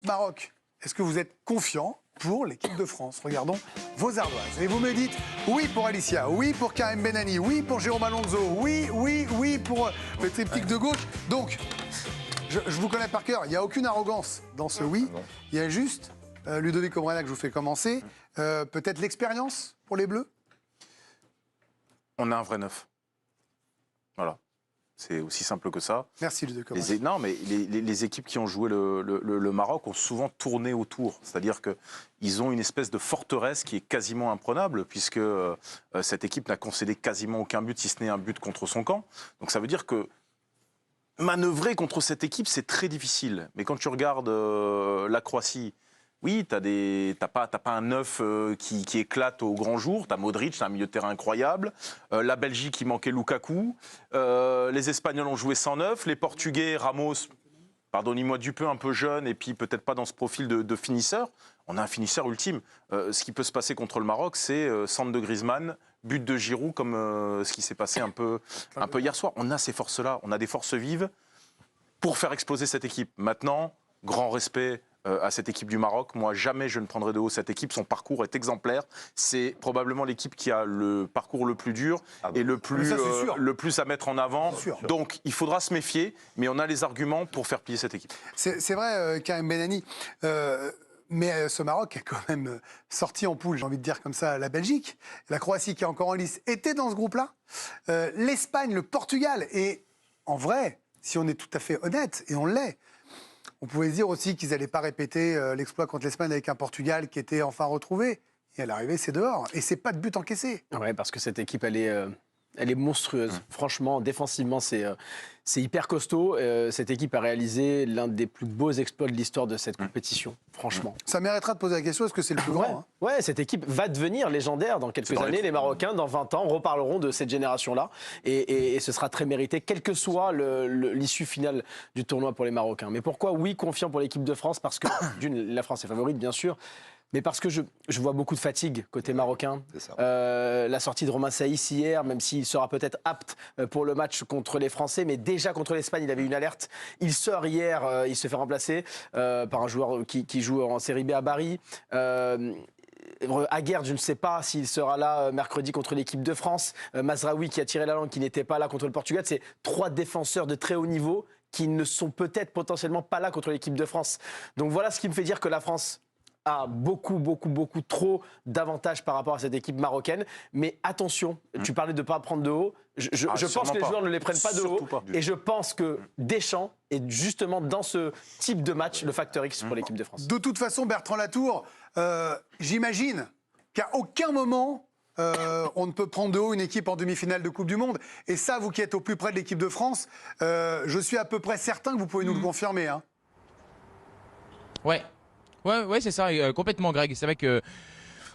Égypte-Maroc, est-ce que vous êtes confiant pour l'équipe de France? Regardons vos ardoises. Et vous me dites oui pour Alicia, oui pour Karim Benani, oui pour Jérôme Alonso, oui pour le triptyque de gauche. Donc, je vous connais par cœur, il n'y a aucune arrogance dans ce oui. Il y a juste, Ludovic Obrena, que je vous fais commencer, peut-être l'expérience pour les Bleus? On a un vrai neuf. Voilà. C'est aussi simple que ça. Merci Ludovic Obrena. Non, mais les équipes qui ont joué le Maroc ont souvent tourné autour. C'est-à-dire qu'ils ont une espèce de forteresse qui est quasiment imprenable, puisque cette équipe n'a concédé quasiment aucun but, si ce n'est un but contre son camp. Donc ça veut dire que manœuvrer contre cette équipe, c'est très difficile. Mais quand tu regardes la Croatie, oui, t'as pas un neuf qui éclate au grand jour. T'as Modric, t'as un milieu de terrain incroyable. La Belgique, il manquait Lukaku. Les Espagnols ont joué sans neuf. Les Portugais, Ramos, pardonnez-moi du peu, un peu jeune, et puis peut-être pas dans ce profil de finisseur. On a un finisseur ultime. Ce qui peut se passer contre le Maroc, c'est centre de Griezmann, but de Giroud, comme ce qui s'est passé un peu hier soir. On a ces forces-là, on a des forces vives pour faire exploser cette équipe. Maintenant, grand respect à cette équipe du Maroc. Moi, jamais je ne prendrai de haut cette équipe. Son parcours est exemplaire. C'est probablement l'équipe qui a le parcours le plus dur et le plus à mettre en avant. Donc, il faudra se méfier, mais on a les arguments pour faire plier cette équipe. C'est vrai, Karim Benani. Mais ce Maroc est quand même sorti en poule, j'ai envie de dire comme ça, la Belgique. La Croatie, qui est encore en lice, était dans ce groupe-là. L'Espagne, le Portugal. Et en vrai, si on est tout à fait honnête, et on l'est, on pouvait se dire aussi qu'ils n'allaient pas répéter l'exploit contre l'Espagne avec un Portugal qui était enfin retrouvé. Et à l'arrivée, c'est dehors. Et c'est pas de but encaissé. Oui, parce que cette équipe, elle est monstrueuse. Franchement, défensivement, c'est hyper costaud. Cette équipe a réalisé l'un des plus beaux exploits de l'histoire de cette compétition, franchement. Ça mérittera de poser la question, est-ce que c'est le plus grand? Ouais, cette équipe va devenir légendaire dans quelques années. Les Marocains, dans 20 ans, reparleront de cette génération-là. Et ce sera très mérité, quelle que soit l'issue finale du tournoi pour les Marocains. Mais pourquoi, oui, confiant pour l'équipe de France? Parce que, d'une, la France est favorite, bien sûr. Mais parce que je vois beaucoup de fatigue côté marocain. La sortie de Romain Saïs hier, même s'il sera peut-être apte pour le match contre les Français, mais déjà contre l'Espagne, il avait une alerte. Il sort hier, il se fait remplacer par un joueur qui joue en Série B à Bari. Aguerd, je ne sais pas s'il sera là mercredi contre l'équipe de France. Mazraoui qui a tiré la langue, qui n'était pas là contre le Portugal. C'est 3 défenseurs de très haut niveau qui ne sont peut-être potentiellement pas là contre l'équipe de France. Donc voilà ce qui me fait dire que la France a beaucoup trop d'avantages par rapport à cette équipe marocaine. Mais attention, tu parlais de ne pas prendre de haut. Je pense que les joueurs ne les prennent pas de haut. Et je pense que Deschamps est justement dans ce type de match le facteur X pour l'équipe de France. De toute façon, Bertrand Latour, j'imagine qu'à aucun moment, on ne peut prendre de haut une équipe en demi-finale de Coupe du Monde. Et ça, vous qui êtes au plus près de l'équipe de France, je suis à peu près certain que vous pouvez nous le confirmer. Hein. Ouais, c'est ça, complètement, Greg. C'est vrai que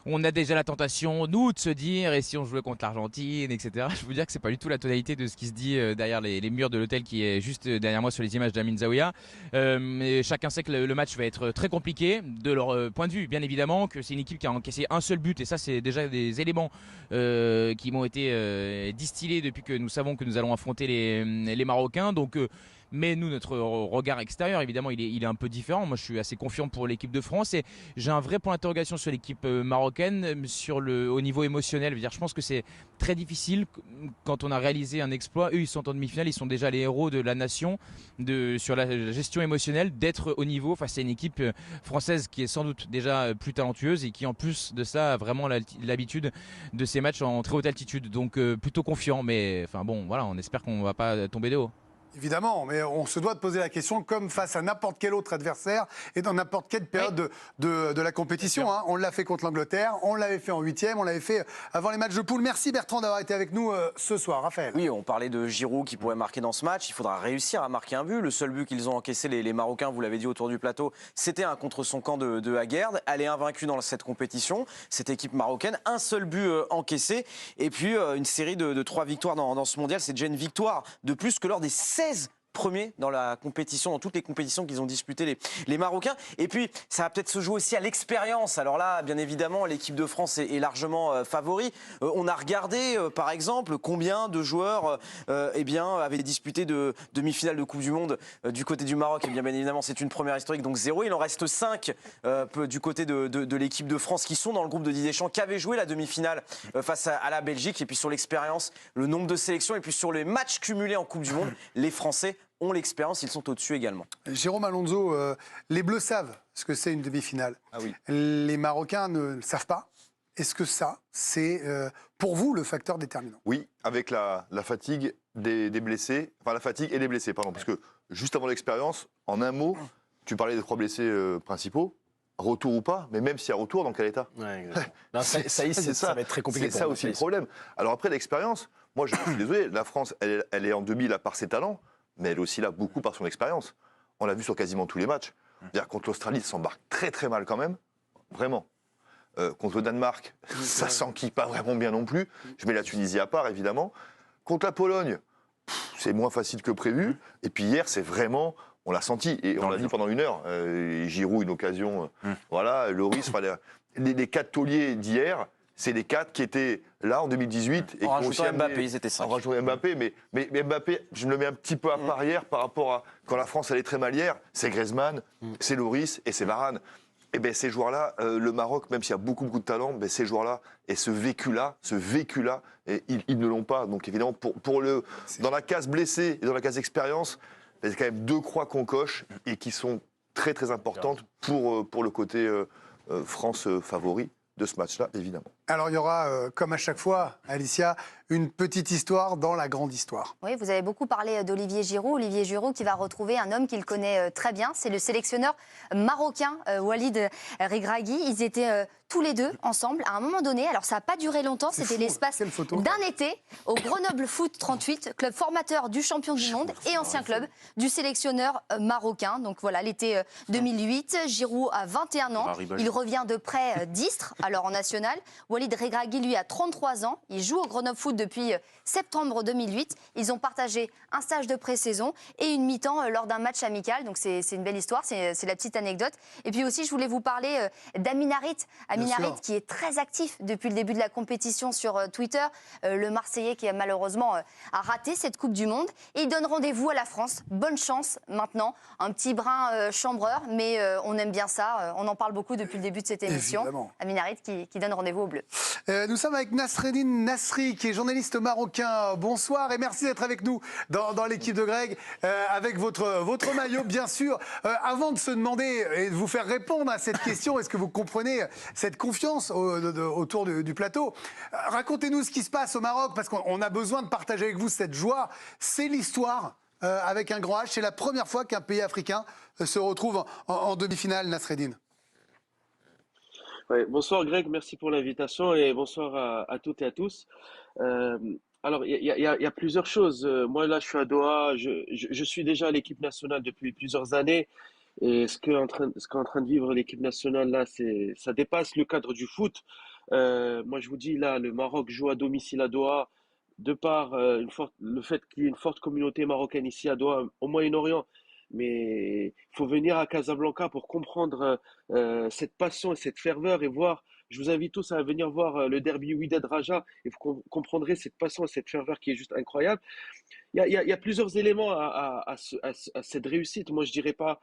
on a déjà la tentation, nous, de se dire, et si on jouait contre l'Argentine, etc. Je veux dire que c'est pas du tout la tonalité de ce qui se dit derrière les murs de l'hôtel qui est juste derrière moi sur les images d'Amin Zaouia. Mais chacun sait que le match va être très compliqué, de leur point de vue, bien évidemment, que c'est une équipe qui a encaissé un seul but, et ça, c'est déjà des éléments qui m'ont été distillés depuis que nous savons que nous allons affronter les Marocains. Donc, mais nous, notre regard extérieur, évidemment, il est un peu différent. Moi, je suis assez confiant pour l'équipe de France et j'ai un vrai point d'interrogation sur l'équipe marocaine, au niveau émotionnel. Je pense que c'est très difficile quand on a réalisé un exploit. Eux, ils sont en demi-finale, ils sont déjà les héros de la nation sur la gestion émotionnelle, d'être au niveau face à une équipe française qui est sans doute déjà plus talentueuse et qui, en plus de ça, a vraiment l'habitude de ces matchs en très haute altitude. Donc, plutôt confiant. Mais enfin bon, voilà, on espère qu'on ne va pas tomber de haut. Évidemment, mais on se doit de poser la question comme face à n'importe quel autre adversaire et dans n'importe quelle période de la compétition. Hein. On l'a fait contre l'Angleterre, on l'avait fait en 8e, on l'avait fait avant les matchs de poule. Merci Bertrand d'avoir été avec nous ce soir. Raphaël. Oui, on parlait de Giroud qui pourrait marquer dans ce match. Il faudra réussir à marquer un but. Le seul but qu'ils ont encaissé, les Marocains, vous l'avez dit autour du plateau, c'était un contre son camp de Aguerd. Elle est invaincue dans cette compétition, cette équipe marocaine. Un seul but encaissé et puis une série de 3 victoires dans ce mondial. C'est déjà une victoire de plus que lors des 16 premiers dans la compétition, dans toutes les compétitions qu'ils ont disputées les Marocains. Et puis, ça va peut-être se jouer aussi à l'expérience. Alors là, bien évidemment, l'équipe de France est largement favori. On a regardé, par exemple, combien de joueurs avaient disputé de demi-finale de Coupe du Monde du côté du Maroc. Et bien évidemment, c'est une première historique, donc 0. Il en reste 5 du côté de l'équipe de France qui sont dans le groupe de Didier Deschamps, qui avait joué la demi-finale face à la Belgique. Et puis sur l'expérience, le nombre de sélections, et puis sur les matchs cumulés en Coupe du Monde, les Français ont l'expérience, ils sont au-dessus également. Jérôme Alonso, les Bleus savent ce que c'est une demi-finale. Ah oui. Les Marocains ne le savent pas. Est-ce que ça, c'est pour vous le facteur déterminant? Oui, avec la fatigue des blessés, enfin la fatigue et des blessés, pardon, parce que juste avant l'expérience, en un mot, tu parlais des 3 blessés principaux, retour ou pas, mais même s'il y a retour, dans quel état? Non, ça va être très compliqué. C'est ça aussi le problème. Alors après l'expérience, moi je suis désolé, la France, elle est en demi là par ses talents, mais elle est aussi là beaucoup par son expérience. On l'a vu sur quasiment tous les matchs. C'est-à-dire contre l'Australie, ça s'embarque très très mal quand même, vraiment. Contre le Danemark, ça s'enquille pas vraiment bien non plus. Je mets la Tunisie à part, évidemment. Contre la Pologne, c'est moins facile que prévu. Et puis hier, c'est vraiment, on l'a senti. Et on l'a dit pendant 1 heure. Giroud, une occasion. Voilà, Loris, les 4 tauliers d'hier, c'est les 4 qui étaient là en 2018. Et en rajoutant Mbappé, ils étaient 5. En rajoutant Mbappé, mais Mbappé, je me le mets un petit peu à part hier par rapport à quand la France allait très mal hier. C'est Griezmann, c'est Loris et c'est Varane. Et bien ces joueurs-là, le Maroc, même s'il y a beaucoup de talent, ben ces joueurs-là et ce vécu-là, ils ne l'ont pas. Donc évidemment, dans la case blessé et dans la case expérience, ben, c'est quand même 2 croix qu'on coche et qui sont très très importantes pour le côté France favori de ce match-là, évidemment. Alors il y aura, comme à chaque fois, Alicia, une petite histoire dans la grande histoire. Oui, vous avez beaucoup parlé d'Olivier Giroud. Olivier Giroud qui va retrouver un homme qu'il connaît très bien. C'est le sélectionneur marocain, Walid Regragui. Ils étaient tous les deux ensemble à un moment donné. Alors ça n'a pas duré longtemps, c'était l'espace d'un été au Grenoble Foot 38, club formateur du champion du monde et ancien club du sélectionneur marocain. Donc voilà, l'été 2008, Giroud a 21 ans. Il revient de près d'Istres, alors en national. Walid Regragui, lui, a 33 ans. Il joue au Grenoble Foot depuis septembre 2008. Ils ont partagé un stage de pré-saison et une mi-temps lors d'un match amical. Donc c'est une belle histoire, c'est la petite anecdote. Et puis aussi, je voulais vous parler d'Amin Harit. Amin Harit qui est très actif depuis le début de la compétition sur Twitter. Le Marseillais qui a malheureusement a raté cette Coupe du Monde. Et il donne rendez-vous à la France. Bonne chance maintenant. Un petit brin chambreur, mais on aime bien ça. On en parle beaucoup depuis le début de cette émission. Évidemment. Amin Harit qui donne rendez-vous aux Bleus. Nous sommes avec Nasreddine Nasri, qui est journaliste marocain. Bonsoir et merci d'être avec nous dans l'équipe de Greg, avec votre maillot, bien sûr. Avant de se demander et de vous faire répondre à cette question, est-ce que vous comprenez cette confiance autour du plateau? Racontez-nous ce qui se passe au Maroc, parce qu'on a besoin de partager avec vous cette joie. C'est l'histoire avec un grand H. C'est la première fois qu'un pays africain se retrouve en demi-finale, Nasreddine. Ouais, bonsoir Greg, merci pour l'invitation et bonsoir à toutes et à tous. Alors, il y a plusieurs choses. Moi, là, je suis à Doha, je suis déjà à l'équipe nationale depuis plusieurs années et ce qu'est en train de vivre l'équipe nationale, là, ça dépasse le cadre du foot. Moi, je vous dis, là, le Maroc joue à domicile à Doha, de par le fait qu'il y ait une forte communauté marocaine ici à Doha, au Moyen-Orient. Mais il faut venir à Casablanca pour comprendre cette passion et cette ferveur et voir. Je vous invite tous à venir voir le derby Wydad Raja et vous comprendrez cette passion et cette ferveur qui est juste incroyable. Il y a plusieurs éléments à cette réussite. Moi, je dirais pas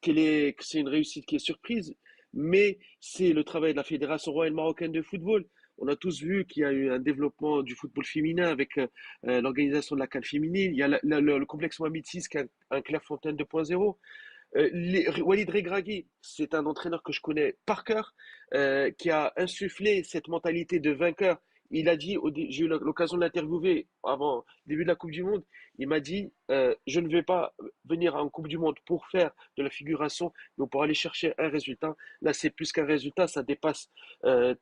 que c'est une réussite qui est surprise, mais c'est le travail de la Fédération royale marocaine de football. On a tous vu qu'il y a eu un développement du football féminin avec l'organisation de la CAN féminine. Il y a le complexe Mohamed VI qui est un Clairefontaine 2.0. Walid Regragui, c'est un entraîneur que je connais par cœur, qui a insufflé cette mentalité de vainqueur. Il a dit, j'ai eu l'occasion de l'interviewer avant le début de la Coupe du Monde, il m'a dit, je ne vais pas venir en Coupe du Monde pour faire de la figuration, mais pour aller chercher un résultat. Là, c'est plus qu'un résultat, ça dépasse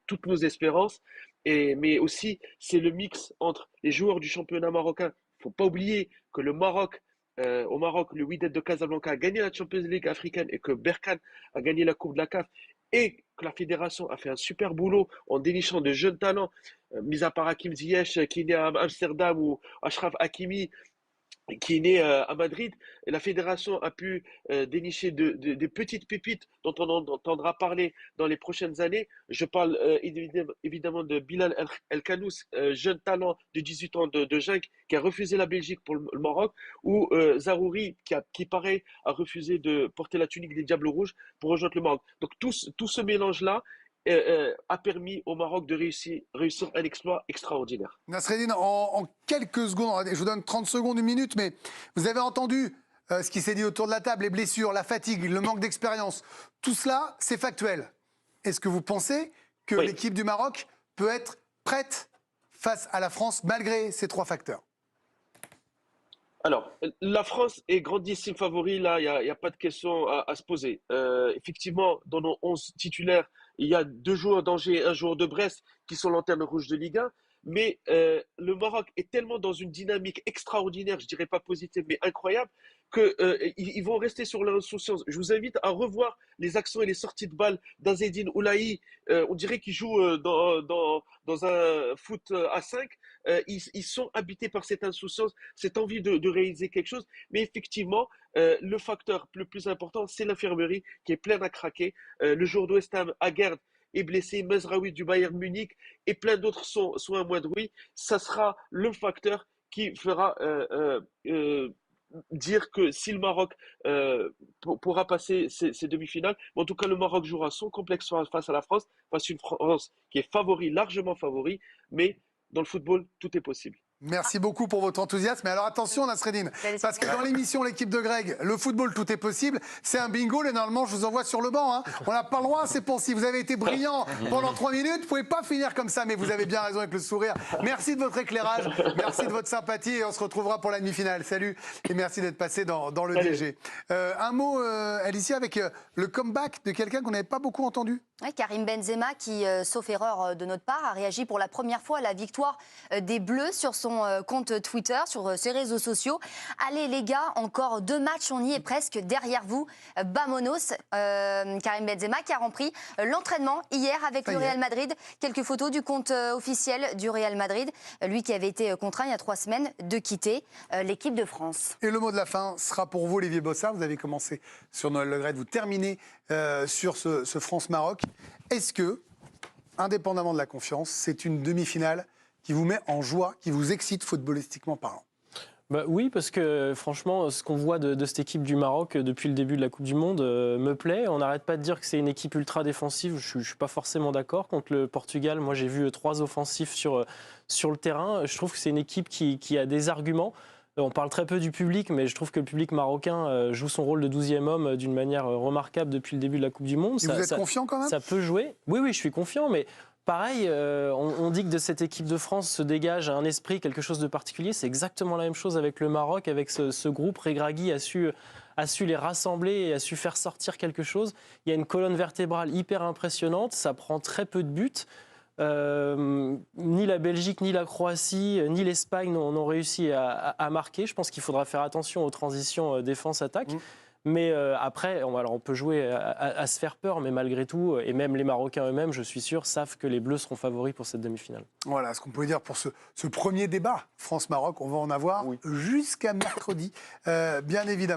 toutes nos espérances. Mais aussi, c'est le mix entre les joueurs du championnat marocain. Il ne faut pas oublier que au Maroc, le Wydad de Casablanca a gagné la Champions League africaine et que Berkane a gagné la Coupe de la CAF et que la fédération a fait un super boulot en dénichant de jeunes talents, mis à part Hakim Ziyech qui est né à Amsterdam ou Achraf Hakimi. qui est né à Madrid. Et la fédération a pu dénicher des petites pépites dont on entendra parler dans les prochaines années. Je parle évidemment de Bilal El Khanous, jeune talent de 18 ans de Genk, qui a refusé la Belgique pour le Maroc, ou Zarouri, qui paraît a refusé de porter la tunique des Diables Rouges pour rejoindre le Maroc. Donc tout ce mélange-là a permis au Maroc de réussir un exploit extraordinaire. Nasreddine, en quelques secondes, je vous donne 30 secondes, une minute, mais vous avez entendu ce qui s'est dit autour de la table, les blessures, la fatigue, le manque d'expérience. Tout cela, c'est factuel. Est-ce que vous pensez que l'équipe du Maroc peut être prête face à la France malgré ces 3 facteurs? Alors, la France est grandissime favori, là, il y a pas de question à se poser. Effectivement, dans nos 11 titulaires, il y a 2 joueurs d'Angers et 1 joueur de Brest qui sont lanternes rouges de Ligue 1. Mais le Maroc est tellement dans une dynamique extraordinaire, je dirais pas positive, mais incroyable, qu'ils vont rester sur leur insouciance. Je vous invite à revoir les actions et les sorties de balles d'Azzedine Oulahi. On dirait qu'ils jouent dans un foot à 5. Ils sont habités par cette insouciance, cette envie de réaliser quelque chose. Mais effectivement, le facteur le plus important, c'est l'infirmerie qui est pleine à craquer. Le joueur de West Ham, Aguerd, est blessé, Mezraoui du Bayern Munich et plein d'autres sont amoindris. Ça sera le facteur qui fera dire que si le Maroc pourra passer ces demi-finales, en tout cas le Maroc jouera son complexe face à la France, face à une France qui est largement favori, mais dans le football, tout est possible. Merci beaucoup pour votre enthousiasme. Mais alors attention, Nasreddine, parce que dans l'émission L'équipe de Greg, le football, tout est possible. C'est un bingo, et normalement, je vous envoie sur le banc. Hein. On n'a pas le droit, c'est pensif. Vous avez été brillant pendant 3 minutes. Vous ne pouvez pas finir comme ça, mais vous avez bien raison avec le sourire. Merci de votre éclairage, merci de votre sympathie, et on se retrouvera pour la demi-finale. Salut, et merci d'être passé dans le DG. Un mot, Alicia, avec le comeback de quelqu'un qu'on n'avait pas beaucoup entendu. Oui, Karim Benzema, qui, sauf erreur de notre part, a réagi pour la première fois à la victoire des Bleus sur son compte Twitter, sur ses réseaux sociaux. Allez les gars, encore 2 matchs, on y est presque derrière vous. Vamonos, Karim Benzema qui a rempli l'entraînement hier avec le Real Madrid. Quelques photos du compte officiel du Real Madrid. Lui qui avait été contraint il y a 3 semaines de quitter l'équipe de France. Et le mot de la fin sera pour vous, Olivier Bossard. Vous avez commencé sur Noël Le Graët, vous terminez sur ce France-Maroc. Est-ce que, indépendamment de la confiance, c'est une demi-finale qui vous met en joie, qui vous excite footballistiquement parlant? Oui, parce que franchement, ce qu'on voit de cette équipe du Maroc depuis le début de la Coupe du Monde me plaît. On n'arrête pas de dire que c'est une équipe ultra défensive. Je ne suis pas forcément d'accord. Contre le Portugal, moi j'ai vu 3 offensifs sur le terrain. Je trouve que c'est une équipe qui a des arguments. On parle très peu du public, mais je trouve que le public marocain joue son rôle de 12e homme d'une manière remarquable depuis le début de la Coupe du Monde. Et vous êtes confiant quand même? Ça peut jouer. Oui, je suis confiant, mais pareil, on dit que de cette équipe de France se dégage un esprit, quelque chose de particulier. C'est exactement la même chose avec le Maroc, avec ce groupe. Regragui a su les rassembler et a su faire sortir quelque chose. Il y a une colonne vertébrale hyper impressionnante, ça prend très peu de buts. Ni la Belgique, ni la Croatie, ni l'Espagne n'ont réussi à marquer. Je pense qu'il faudra faire attention aux transitions défense-attaque. Mais après, on peut jouer à se faire peur, mais malgré tout, et même les Marocains eux-mêmes, je suis sûr, savent que les Bleus seront favoris pour cette demi-finale. Voilà ce qu'on peut dire pour ce premier débat France-Maroc. On va en avoir jusqu'à mercredi, bien évidemment.